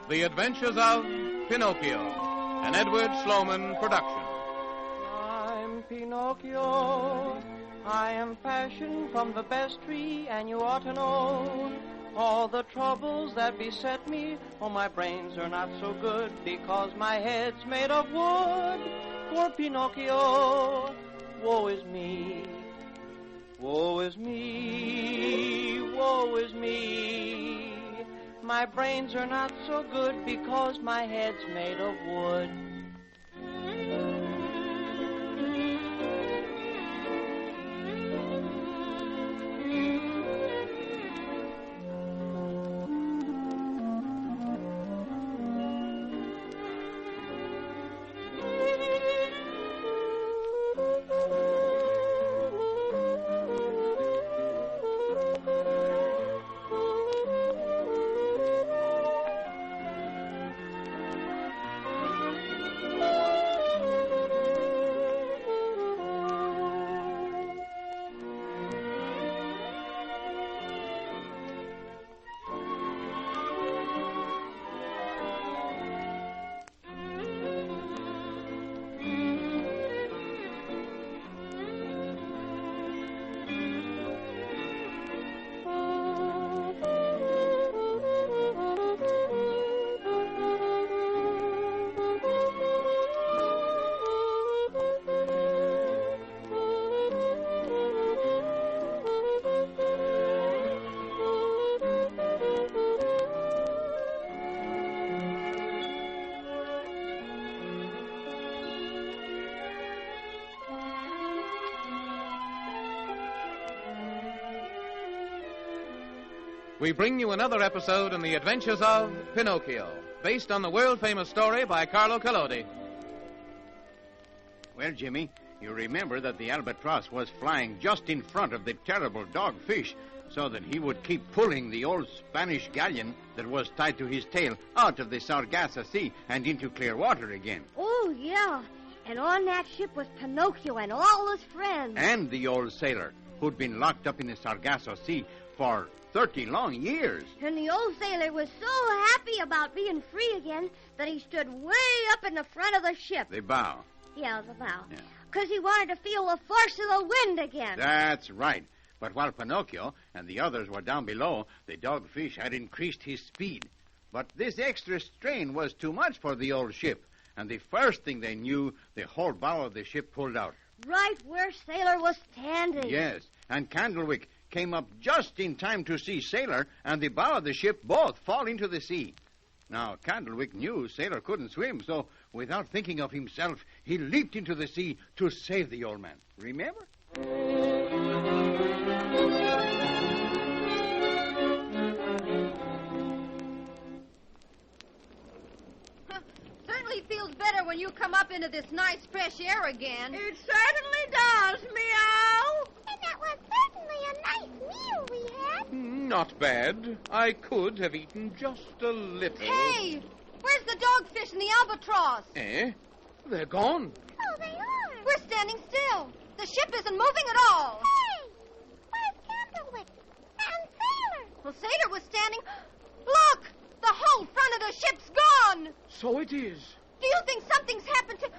The Adventures of Pinocchio, an Edward Sloman production. I'm Pinocchio. I am fashioned from the best tree, and you ought to know all the troubles that beset me. Oh, my brains are not so good because my head's made of wood. Poor Pinocchio, woe is me. Woe is me, woe is me. My brains are not so good because my head's made of wood. We bring you another episode in The Adventures of Pinocchio, based on the world-famous story by Carlo Collodi. Well, Jimmy, you remember that the albatross was flying just in front of the terrible dogfish, so that he would keep pulling the old Spanish galleon that was tied to his tail out of the Sargasso Sea and into clear water again. Oh, yeah. And on that ship was Pinocchio and all his friends. And the old sailor, who'd been locked up in the Sargasso Sea for 30 long years. And the old sailor was so happy about being free again that he stood way up in the front of the ship. The bow. Yeah, the bow. Yeah. Because he wanted to feel the force of the wind again. That's right. But while Pinocchio and the others were down below, the dogfish had increased his speed. But this extra strain was too much for the old ship. And the first thing they knew, the whole bow of the ship pulled out. Right where Sailor was standing. Yes, and Candlewick came up just in time to see Sailor and the bow of the ship both fall into the sea. Now, Candlewick knew Sailor couldn't swim, so without thinking of himself, he leaped into the sea to save the old man. Remember? Certainly feels better when you come up into this nice fresh air again. It certainly does, Meow. And that was certainly a nice meal we had. Not bad. I could have eaten just a little. Hey, where's the dogfish and the albatross? Eh? They're gone. Oh, they are. We're standing still. The ship isn't moving at all. Hey, where's Candlewick and Sailor? Well, Sailor was standing... Look! The whole front of the ship's gone! So it is. Do you think something's happened to...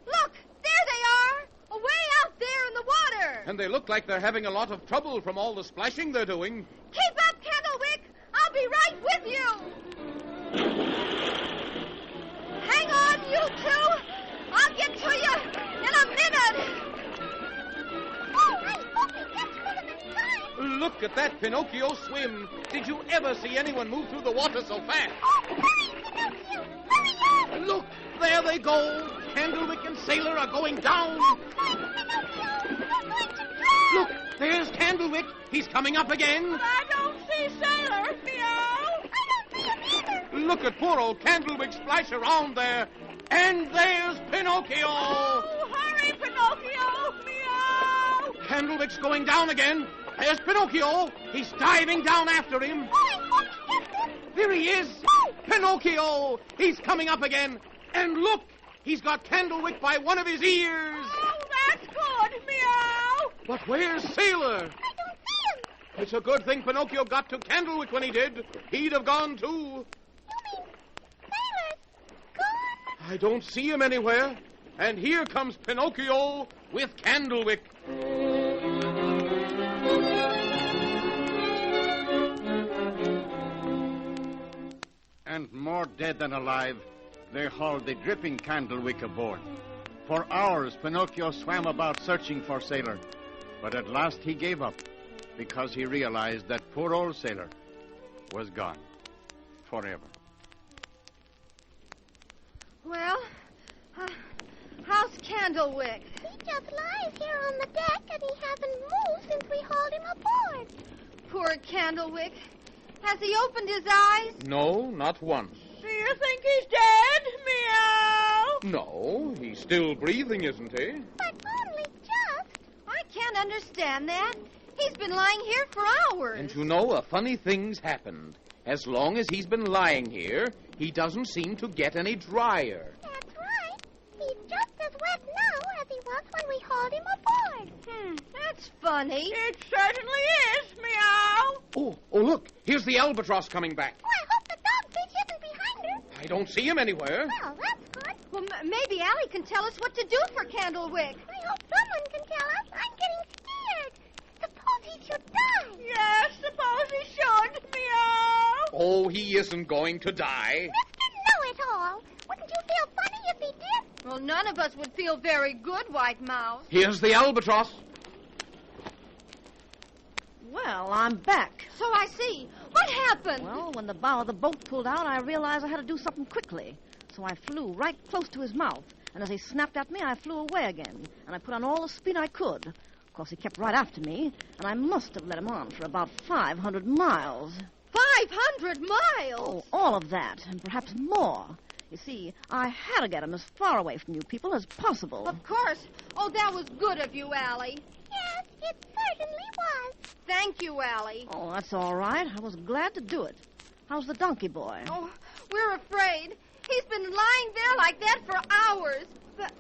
Look! There they are! Away out there in the water! And they look like they're having a lot of trouble from all the splashing they're doing. Keep up, Candlewick! I'll be right with you! Hang on, you two! I'll get to you in a minute! Oh, I'm hoping that's one of the time. Look at that Pinocchio swim. Did you ever see anyone move through the water so fast? Oh, hurry, Pinocchio! Hurry up! Look, there they go. Candlewick and Sailor are going down. Oh, Pinocchio! You're going to drown! Look, there's Candlewick. He's coming up again. I don't see Sailor, Meow. I don't see him either. Look at poor old Candlewick splash around there. And there's Pinocchio. Oh, hurry, Pinocchio! Meow! Candlewick's going down again. There's Pinocchio. He's diving down after him. There he is. Pinocchio. He's coming up again. And look, he's got Candlewick by one of his ears. Oh, that's good, Meow! But where's Sailor? I don't see him. It's a good thing Pinocchio got to Candlewick when he did. He'd have gone too. You mean I don't see him anywhere. And here comes Pinocchio with Candlewick. And more dead than alive, they hauled the dripping Candlewick aboard. For hours, Pinocchio swam about searching for Sailor. But at last he gave up, because he realized that poor old Sailor was gone forever. Well, how's Candlewick? He just lies here on the deck, and he hasn't moved since we hauled him aboard. Poor Candlewick. Has he opened his eyes? No, not once. Do you think he's dead? Meow. No, he's still breathing, isn't he? But only just. I can't understand that. He's been lying here for hours. And you know, a funny thing's happened. As long as he's been lying here, he doesn't seem to get any drier. That's right. He's just as wet now as he was when we hauled him aboard. That's funny. It certainly is, meow. Oh, look. Here's the albatross coming back. Oh, I hope the dogfish isn't behind her. I don't see him anywhere. Well, that's good. Well, maybe Allie can tell us what to do for Candlewick. I hope someone can tell us. I'm getting scared. Suppose he should die. Yes, suppose he should, meow. Oh, he isn't going to die. Mr. Know-it-all. Wouldn't you feel funny if he did? Well, none of us would feel very good, White Mouse. Here's the albatross. Well, I'm back. So I see. What happened? Well, when the bow of the boat pulled out, I realized I had to do something quickly. So I flew right close to his mouth. And as he snapped at me, I flew away again. And I put on all the speed I could. Of course, he kept right after me. And I must have let him on for about 500 miles. 500 miles? Oh, all of that, and perhaps more. You see, I had to get him as far away from you people as possible. Of course. Oh, that was good of you, Allie. Yes, it certainly was. Thank you, Allie. Oh, that's all right. I was glad to do it. How's the donkey boy? Oh, we're afraid. He's been lying there like that for hours. But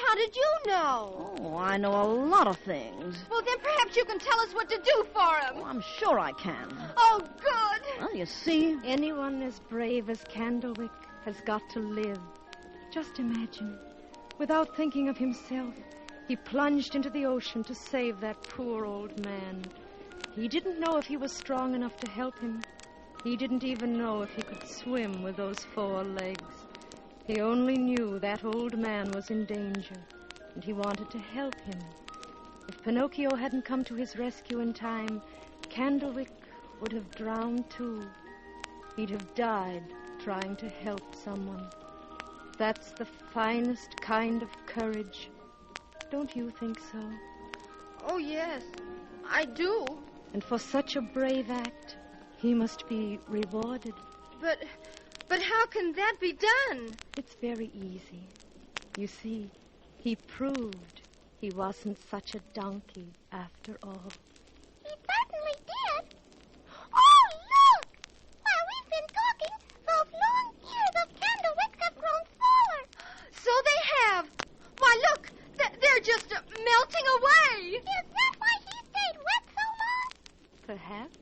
how did you know? Oh, I know a lot of things. Well, then perhaps you can tell us what to do for him. Oh, I'm sure I can. Oh, good. Well, you see, Anyone as brave as Candlewick has got to live. Just imagine, without thinking of himself, he plunged into the ocean to save that poor old man. He didn't know if he was strong enough to help him. He didn't even know if he could swim with those 4 legs. He only knew that old man was in danger, and he wanted to help him. If Pinocchio hadn't come to his rescue in time, Candlewick would have drowned too. He'd have died trying to help someone. That's the finest kind of courage. Don't you think so? Oh, yes, I do. And for such a brave act, he must be rewarded. But how can that be done? It's very easy. You see, he proved he wasn't such a donkey after all. He certainly did. Oh, look! While we've been talking, those long ears of Candlewick have grown smaller. So they have. Why, look, they're just melting away. Is that why he stayed wet so long? Perhaps.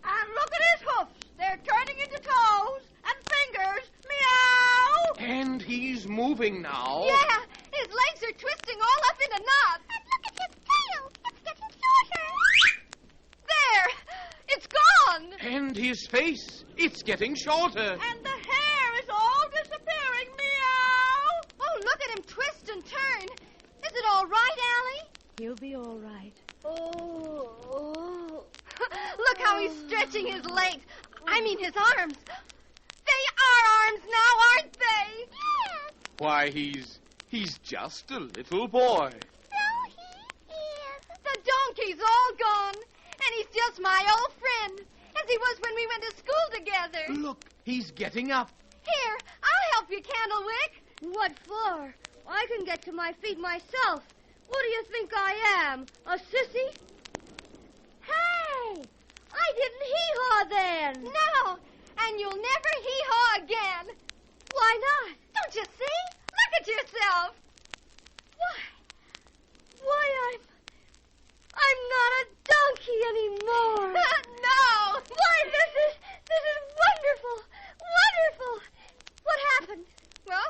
And look at his hoofs. They're turning into toes and fingers. Meow. And he's moving now. Yeah, his legs are twisting all up into knots. And look at his tail. It's getting shorter. There, it's gone. And his face, it's getting shorter. And the hair is all disappearing. Meow. Oh, look at him twist and turn. Is it all right, Allie? He'll be all right. Oh. Look how he's stretching his legs. I mean his arms. They are arms now, aren't they? Yes, Why, he's just a little boy. so he is. The donkey's all gone. And he's just my old friend, as he was when we went to school together. Look, he's getting up. Here, I'll help you, Candlewick. What for? I can get to my feet myself. What do you think I am? A sissy? Hey! I didn't hee-haw then. No, and you'll never hee-haw again. Why not? Don't you see? Look at yourself. Why, I'm not a donkey anymore. No. Why, this is wonderful. Wonderful. What happened? Well,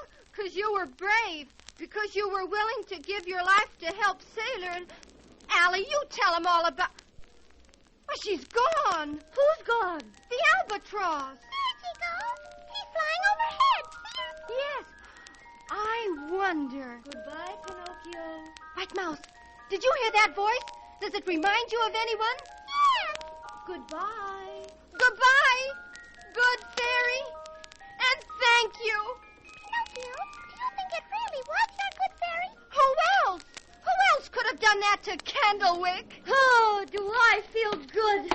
because you were willing to give your life to help Sailor. And Allie, you tell him all about... Well, she's gone. Who's gone? The albatross. There she goes. She's flying overhead. Yes. I wonder... Goodbye, Pinocchio. White Mouse, did you hear that voice? Does it remind you of anyone? Yes. Goodbye. Goodbye, good fairy. And thank you. Pinocchio, do you think it really was your good fairy? Who else? Who else could have done that to Candlewick? Oh, do I feel good.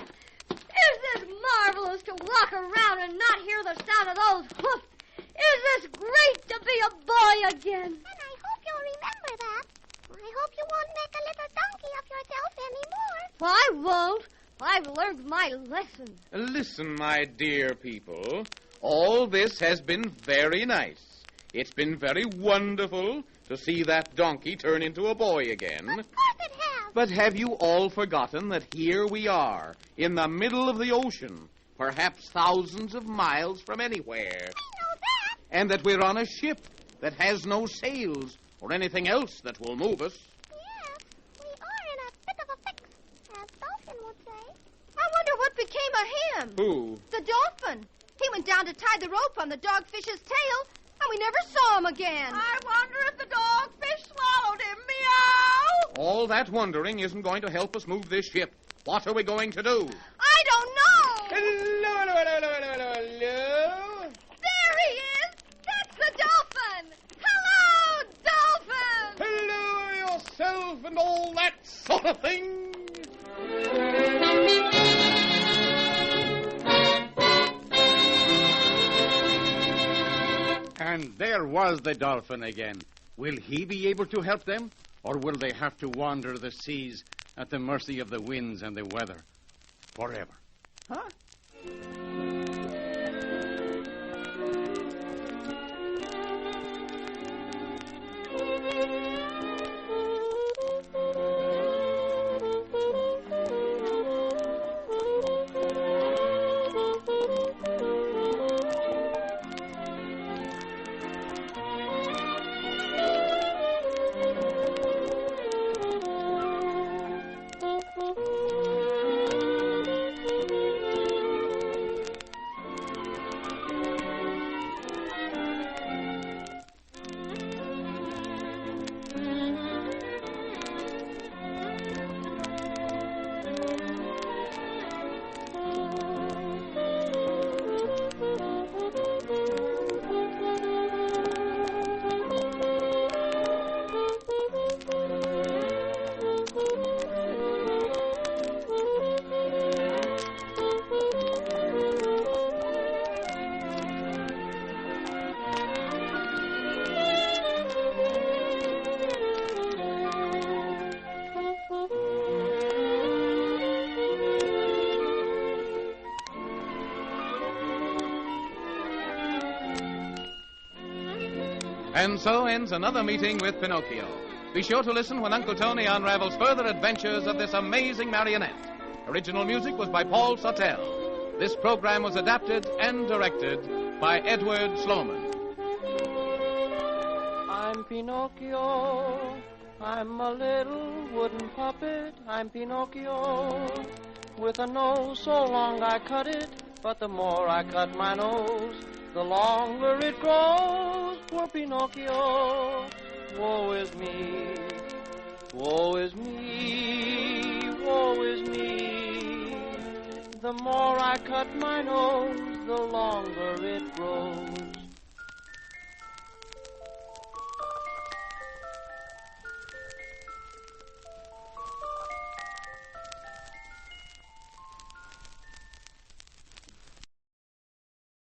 Is this marvelous to walk around and not hear the sound of those hoofs? Is this great to be a boy again? And I hope you'll remember that. I hope you won't make a little donkey of yourself anymore. Well, I won't. I've learned my lesson. Listen, my dear people. All this has been very nice. It's been very wonderful to see that donkey turn into a boy again. Of course it has. But have you all forgotten that here we are, in the middle of the ocean, perhaps thousands of miles from anywhere? I know that. And that we're on a ship that has no sails or anything else that will move us. Yes, we are in a bit of a fix, as Dolphin would say. I wonder what became of him. Who? The dolphin. He went down to tie the rope on the dogfish's tail, and we never saw him again. I wonder if the dogfish swallowed him. Meow! All that wondering isn't going to help us move this ship. What are we going to do? I don't know. Hello. There he is. That's the dolphin. Hello, dolphin. Hello yourself and all that sort of thing. And there was the dolphin again. Will he be able to help them? Or will they have to wander the seas at the mercy of the winds and the weather forever? Huh? And so ends another meeting with Pinocchio. Be sure to listen when Uncle Tony unravels further adventures of this amazing marionette. Original music was by Paul Sawtelle. This program was adapted and directed by Edward Sloman. I'm Pinocchio. I'm a little wooden puppet. I'm Pinocchio. With a nose so long I cut it, but the more I cut my nose, the longer it grows. Poor Pinocchio, woe is me, woe is me, woe is me. The more I cut my nose, the longer it grows.